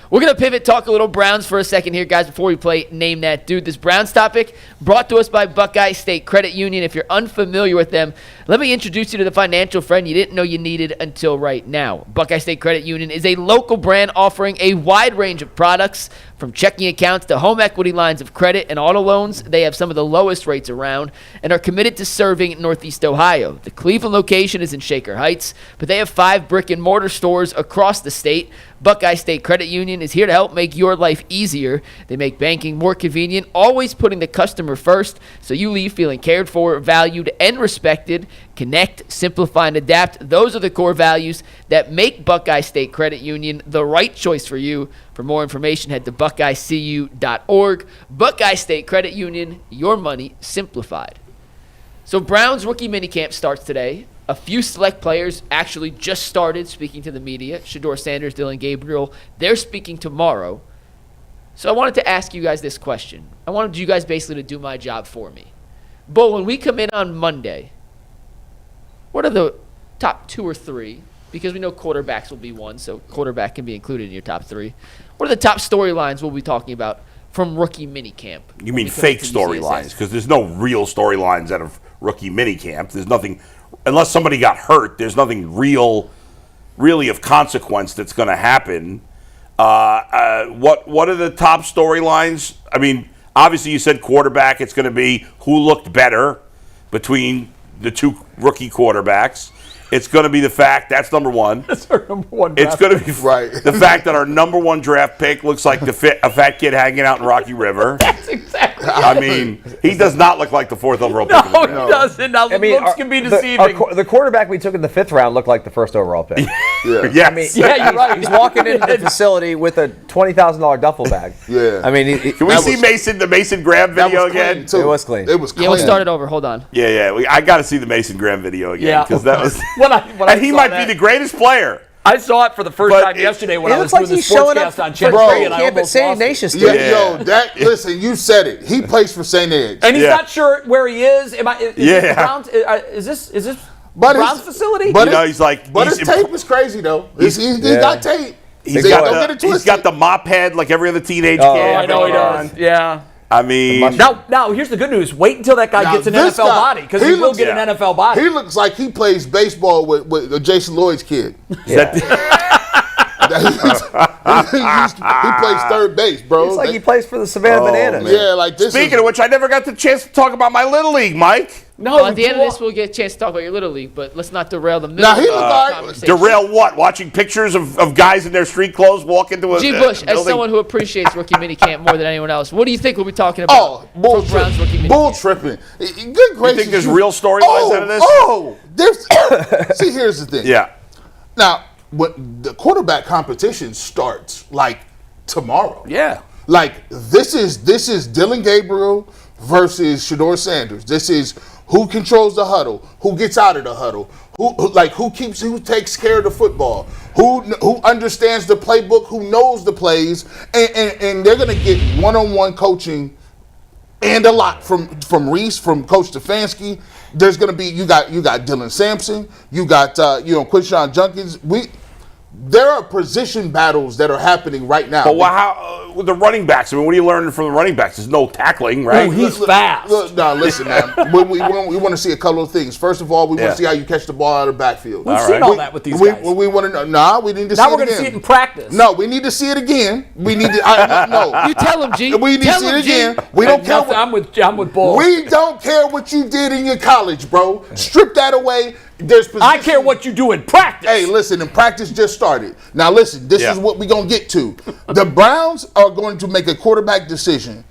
We're going to pivot, talk a little Browns for a second here, guys, before we play Name That Dude. This Browns topic brought to us by Buckeye State Credit Union. If you're unfamiliar with them, let me introduce you to the financial friend you didn't know you needed until right now. Buckeye State Credit Union is a local brand offering a wide range of products, from checking accounts to home equity lines of credit and auto loans. They have some of the lowest rates around and are committed to serving Northeast Ohio. The Cleveland location is in Shaker Heights, but they have 5 brick-and-mortar stores across the state. Buckeye State Credit Union is here to help make your life easier. They make banking more convenient, always putting the customer first, so you leave feeling cared for, valued, and respected. Connect, simplify, and adapt. Those are the core values that make Buckeye State Credit Union the right choice for you. For more information, head to buckeyecu.org. Buckeye State Credit Union, your money simplified. So Browns rookie minicamp starts today. A few select players actually just started speaking to the media. Shedeur Sanders, Dillon Gabriel, they're speaking tomorrow. So I wanted to ask you guys this question. I wanted you guys basically to do my job for me. But when we come in on Monday, what are the top 2 or 3? Because we know quarterbacks will be one, so quarterback can be included in your top 3. What are the top storylines we'll be talking about from rookie minicamp? You mean fake storylines? Because there's no real storylines out of rookie minicamp. There's nothing, unless somebody got hurt, there's nothing really of consequence that's going to happen. What are the top storylines? I mean, obviously you said quarterback. It's going to be who looked better between the 2 rookie quarterbacks. It's going to be the fact, that's number one. That's our number one It's going to be the fact that our number 1 draft pick looks like a fat kid hanging out in Rocky River. That's exactly I mean, he does not look like the 4th overall pick. No, he doesn't. Now, looks can be deceiving. The quarterback we took in the 5th round looked like the 1st overall pick. Yes. I mean, you're right. He's walking into the facility with a $20,000 duffel bag. Yeah. I mean, Can we see the Mason Graham video again? It was clean. It was clean. Yeah, we'll start it over. Hold on. Yeah. I got to see the Mason Graham video again because that was. When he might be the greatest player. I saw it for the first time yesterday when I was doing the sportscast on Channel 3, and I almost St. lost Ignatius. Listen, you said it. He plays for St. Ed's. And he's not sure where he is. Is this Brown's facility? But he's like. But his tape is crazy though. He's got tape. He's got the mop head like every other teenage kid. I know he does. Yeah. I mean, now here's the good news. Wait until that guy gets an NFL body, because he will get an NFL body. He looks like he plays baseball with Jason Lloyd's kid. Yeah. He plays third base, bro. It's like he plays for the Savannah Bananas. Man. Yeah, like this. Speaking of which, I never got the chance to talk about my Little League, Mike. No, at the end of this, we'll get a chance to talk about your Little League, but let's not derail the middle Now, he looked all right. Derail what? Watching pictures of guys in their street clothes walk into a G. Bush, as someone who appreciates rookie minicamp more than anyone else, what do you think we'll be talking about? Bull Browns rookie minicamp? Bull tripping. Good gracious. You think there's real storylines out of this? See, here's the thing. Yeah. Now, when the quarterback competition starts, like, tomorrow. Yeah. Like, this is Dillon Gabriel versus Shedeur Sanders. This is who controls the huddle, who gets out of the huddle, who takes care of the football, who understands the playbook, who knows the plays, and they're gonna get one-on-one coaching and a lot from Reese, from Coach Stefanski. There's gonna be you got Dylan Sampson, you got Quinshon Junkins. There are position battles that are happening right now. But how with the running backs? I mean, what are you learning from the running backs? There's no tackling, right? Oh, he's fast. No, listen, man. we want to see a couple of things. First of all, we want to see how you catch the ball out of the backfield. We've seen all that with these guys. We want to know. We need to see it again. Now we're going to see it in practice. No, we need to see it again. We need to. No. You tell him, G. We need to see it again. We don't care. I'm with Bull. We don't care what you did in your college, bro. Strip that away. I care what you do in practice. Hey, listen, and practice just started. Now, listen, this is what we're going to get to. The Browns are going to make a quarterback decision.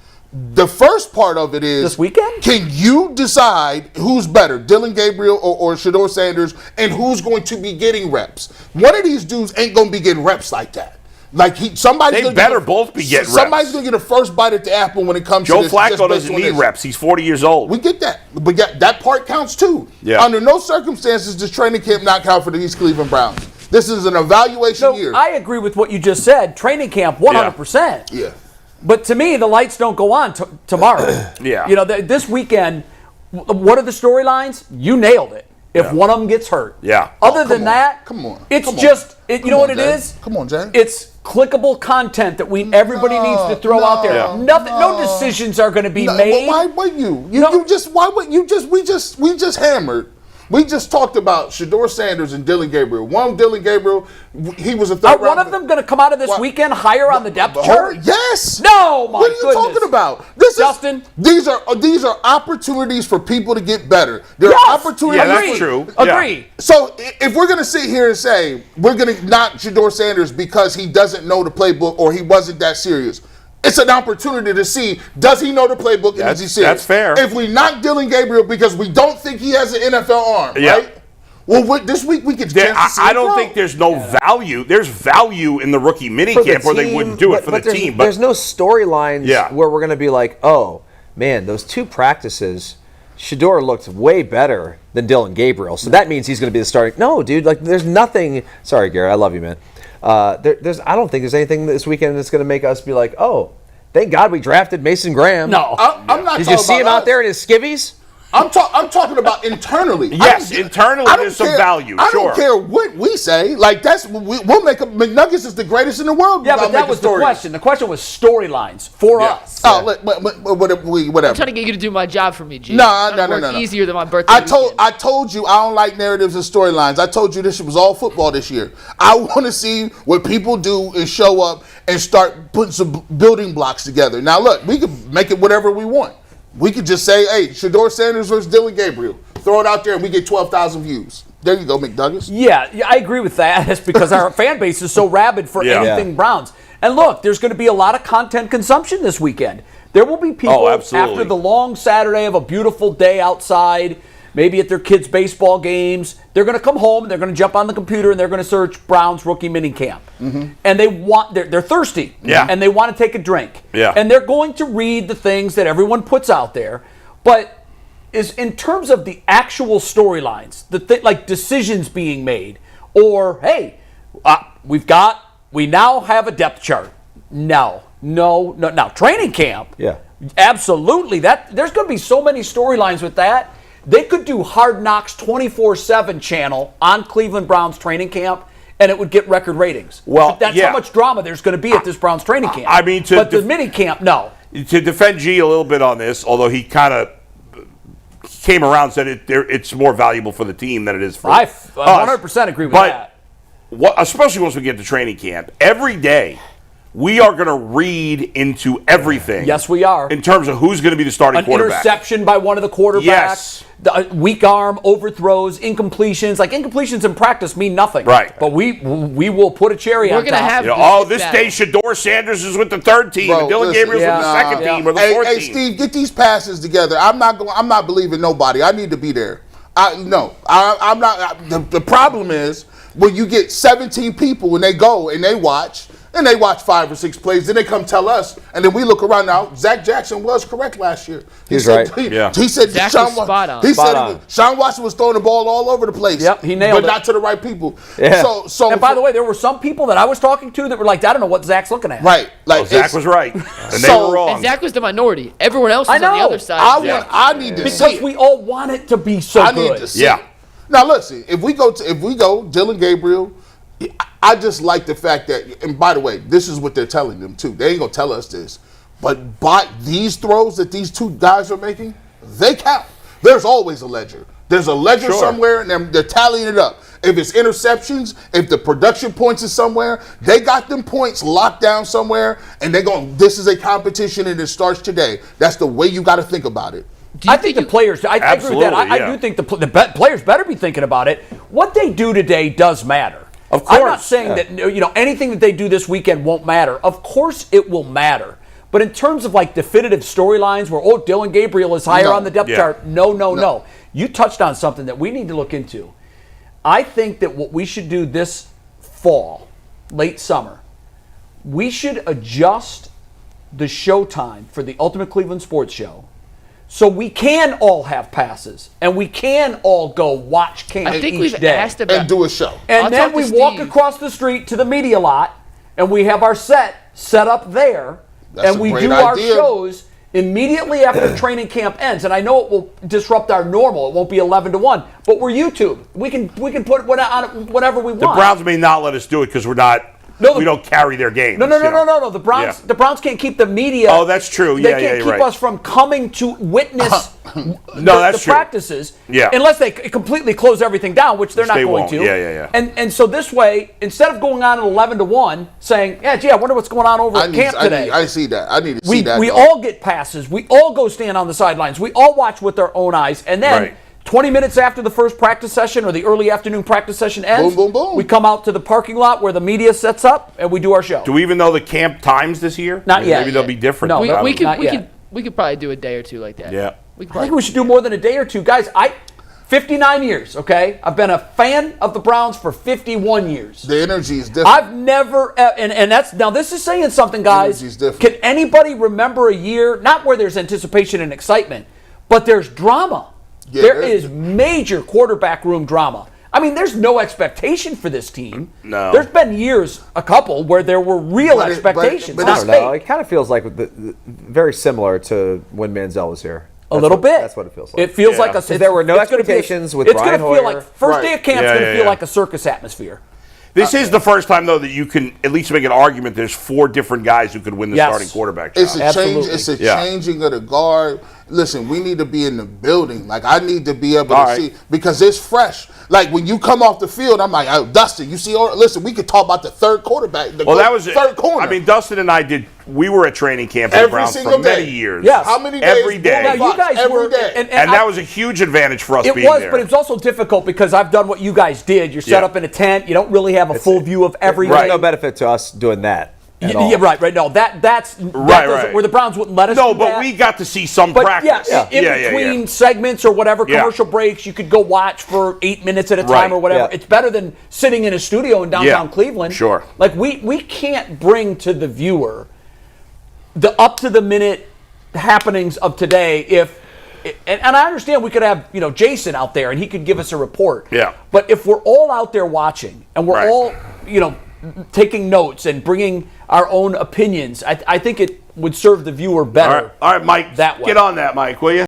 The first part of it is, this weekend? Can you decide who's better, Dillon Gabriel or Shedeur Sanders, and who's going to be getting reps? One of these dudes ain't going to be getting reps like that. Like they better both be getting reps. Somebody's going to get a first bite at the apple when it comes to this. Joe Flacco doesn't need reps. He's 40 years old. We get that. But that part counts too. Yeah. Under no circumstances does training camp not count for the East Cleveland Browns. This is an evaluation year. I agree with what you just said. Training camp, 100%. Yeah. But to me, the lights don't go on tomorrow. Yeah. This weekend, what are the storylines? You nailed it. If one of them gets hurt. Yeah. Other than that, come on. It's just, you know what it is? Come on, Jay. It's clickable content that everybody needs to throw out there. Yeah. No decisions are going to be made. Why would you? We just hammered. We just talked about Shedeur Sanders and Dillon Gabriel. Dillon Gabriel, he was a third round. Are one of them going to come out of this weekend higher on the depth chart? Yes. No, my What are you goodness. talking about? Justin? These are opportunities for people to get better. There Yes. are opportunities. Yeah, that's true. Agree. Yeah. So if we're going to sit here and say we're going to knock Shedeur Sanders because he doesn't know the playbook or he wasn't that serious, it's an opportunity to see, does he know the playbook and is he serious? That's fair. If we knock Dillon Gabriel because we don't think he has an NFL arm, Yeah. right? Well, this week we get a chance to see I him don't throw. think there's no value. There's value in the rookie minicamp where they wouldn't do it for the team. But there's no storylines Yeah. where we're going to be like, oh, man, those 2 practices, Shedeur looked way better than Dillon Gabriel. So that means he's going to be the starting. No, dude, like there's nothing. Sorry, Gary, I love you, man. I don't think there's anything this weekend that's going to make us be like, oh, thank God we drafted Mason Graham. No. I'm not. Did you see him out there in his skivvies? I'm talking about internally. Yes, internally there's some value, I sure. don't care what we say. Like we'll make a McNuggets is the greatest in the world. Yeah, but that was the question. The question was storylines for us. Oh, whatever. I'm trying to get you to do my job for me, G. No. Work easier than my birthday. I told you I don't like narratives and storylines. I told you this was all football this year. I want to see what people do and show up and start putting some building blocks together. Now look, we can make it whatever we want. We could just say, hey, Shedeur Sanders versus Dillon Gabriel. Throw it out there and we get 12,000 views. There you go, McNuggets. Yeah, I agree with that. That's because our fan base is so rabid for anything Browns. And look, there's going to be a lot of content consumption this weekend. There will be people after the long Saturday of a beautiful day outside, maybe at their kids' baseball games. They're going to come home, they're going to jump on the computer, and they're going to search Browns rookie minicamp. Mm-hmm. And they're thirsty. Yeah. And they want to take a drink. Yeah. And they're going to read the things that everyone puts out there. But is in terms of the actual storylines, like decisions being made, or, hey, we now have a depth chart. No. Now, training camp. Yeah. Absolutely. There's going to be so many storylines with that. They could do Hard Knocks 24/7 channel on Cleveland Browns training camp, and it would get record ratings. Well, that's how much drama there's going to be at this Browns training camp. I mean, but the mini camp, no. To defend G a little bit on this, although he kind of came around and said it's more valuable for the team than it is for us. I 100% agree with that. Especially once we get to training camp, every day we are going to read into everything. Yes, we are. In terms of who's going to be the starting quarterback. Interception by one of the quarterbacks. Yes. The weak arm, overthrows, incompletions. Like, incompletions in practice mean nothing. Right. But we will put a cherry on top. We're going to have this day Shedeur Sanders is with the third team, and Dillon Gabriel's with the second team or the fourth team. Hey, Steve, get these passes together. I'm not believing nobody. I need to be there. I'm not. The problem is when you get 17 people and they go and they watch 5 or 6 plays, then they come tell us, and then we look around now. Zach Jackson was correct last year. He's right. He said Zach Sean was spot on. He Spot said on. Sean Watson was throwing the ball all over the place. Yep, he nailed it. But not to the right people. Yeah. So And by the way, there were some people that I was talking to that were like, I don't know what Zach's looking at. right, like Zach was right, and they So- were wrong. And Zach was the minority. Everyone else was I on the know. other side. I need to see Because it. we all want it to be so I good. need to see. Yeah. it. Now listen, if we go Dillon Gabriel, I just like the fact that, and by the way, this is what they're telling them too. They ain't gonna tell us this, but by these throws that these two guys are making, they count. There's always a ledger. There's a ledger somewhere, and they're tallying it up. If it's interceptions, if the production points is somewhere, they got them points locked down somewhere, and they're going, this is a competition and it starts today. That's the way you got to think about it. I think the players, I agree with that. I do think the players better be thinking about it. What they do today does matter. Of course. I'm not saying that anything that they do this weekend won't matter. Of course it will matter. But in terms of like definitive storylines where, Dillon Gabriel is higher on the depth chart, no. You touched on something that we need to look into. I think that what we should do this fall, late summer, we should adjust the showtime for the Ultimate Cleveland Sports Show so we can all have passes and we can all go watch camp I think each we've day. asked about And do a show. And I'll then talk we to walk Steve. across the street to the media lot, and we have our set up there, That's and a we great do our idea. shows immediately after training camp ends. And I know it will disrupt our normal; it won't be 11-1, but we're YouTube. We can put it on whatever we The want. Browns may not let us do it because we're not we don't carry their games. No. The Browns, Yeah. the Browns can't keep the media. Oh, that's true. They Yeah, can't keep right. us from coming to witness that's the true. practices. Yeah. Unless they completely close everything down, which they're not they going won't. to. Yeah. And so this way, instead of going on at 11-1, saying, "Yeah, I wonder what's going on over at camp today." I see that. I need to see that. We though. all get passes. We all go stand on the sidelines. We all watch with our own eyes, and then. Right. 20 minutes after the first practice session or the early afternoon practice session ends, Boom, boom, boom. we come out to the parking lot where the media sets up and we do our show. Do we even know the camp times this year? Not yet. Maybe they'll be different. No, We not yet. could probably do a day or two like that. Yeah. We could I probably, think we should do more than a day or two. Guys, 59 years, okay? I've been a fan of the Browns for 51 years. The energy is different. I've never, and that's, now this is saying something, guys. Energy's different. Can anybody remember a year, not where there's anticipation and excitement, but there's drama? Yeah, there is major quarterback room drama. I mean, there's no expectation for this team. No. There's been years, a couple, where there were real expectations. but I not don't know. fake. It kind of feels like very similar to when Manziel was here. A little bit. That's what it feels like. It feels Yeah. like a. If there were no it's gonna be expectations with it's Brian gonna feel Hoyer. like first day of camp's Yeah, going to yeah, feel yeah. like a circus atmosphere. This is the first time, though, that you can at least make an argument there's 4 different guys who could win the Yes. starting quarterback job. It's a Absolutely. change. It's a Yeah. changing of the guard. Listen, we need to be in the building. Like I need to be able All to right. see because it's fresh. Like when you come off the field, I'm like, oh, Dustin, you see? Listen, we could talk about the third quarterback. Well, that was third corner. I mean, Dustin and I did. We were at training camp for the Every Browns single for many day. years. Yes. how many days? every day. Now you guys every were, day. And that was a huge advantage for us It being was, there. but it's also difficult because I've done what you guys did. You're set Yeah. up in a tent. You don't really have a full view of everything. There's no benefit to us doing that. At all. Yeah, right. No, that doesn't- Right. where the Browns wouldn't let us. no, do but that. we got to see some But practice. yeah, in between segments or whatever, Yeah. commercial breaks, you could go watch for 8 minutes at a time Right. or whatever. Yeah. It's better than sitting in a studio in downtown Yeah. Cleveland. Sure. Like we can't bring to the viewer the up to the minute happenings of today if. And I understand we could have Jason out there and he could give us a report. Yeah. But if we're all out there watching and we're Right. all taking notes and bringing our own opinions, I think it would serve the viewer better. All right, Mike, that way. get on that, Mike, will you?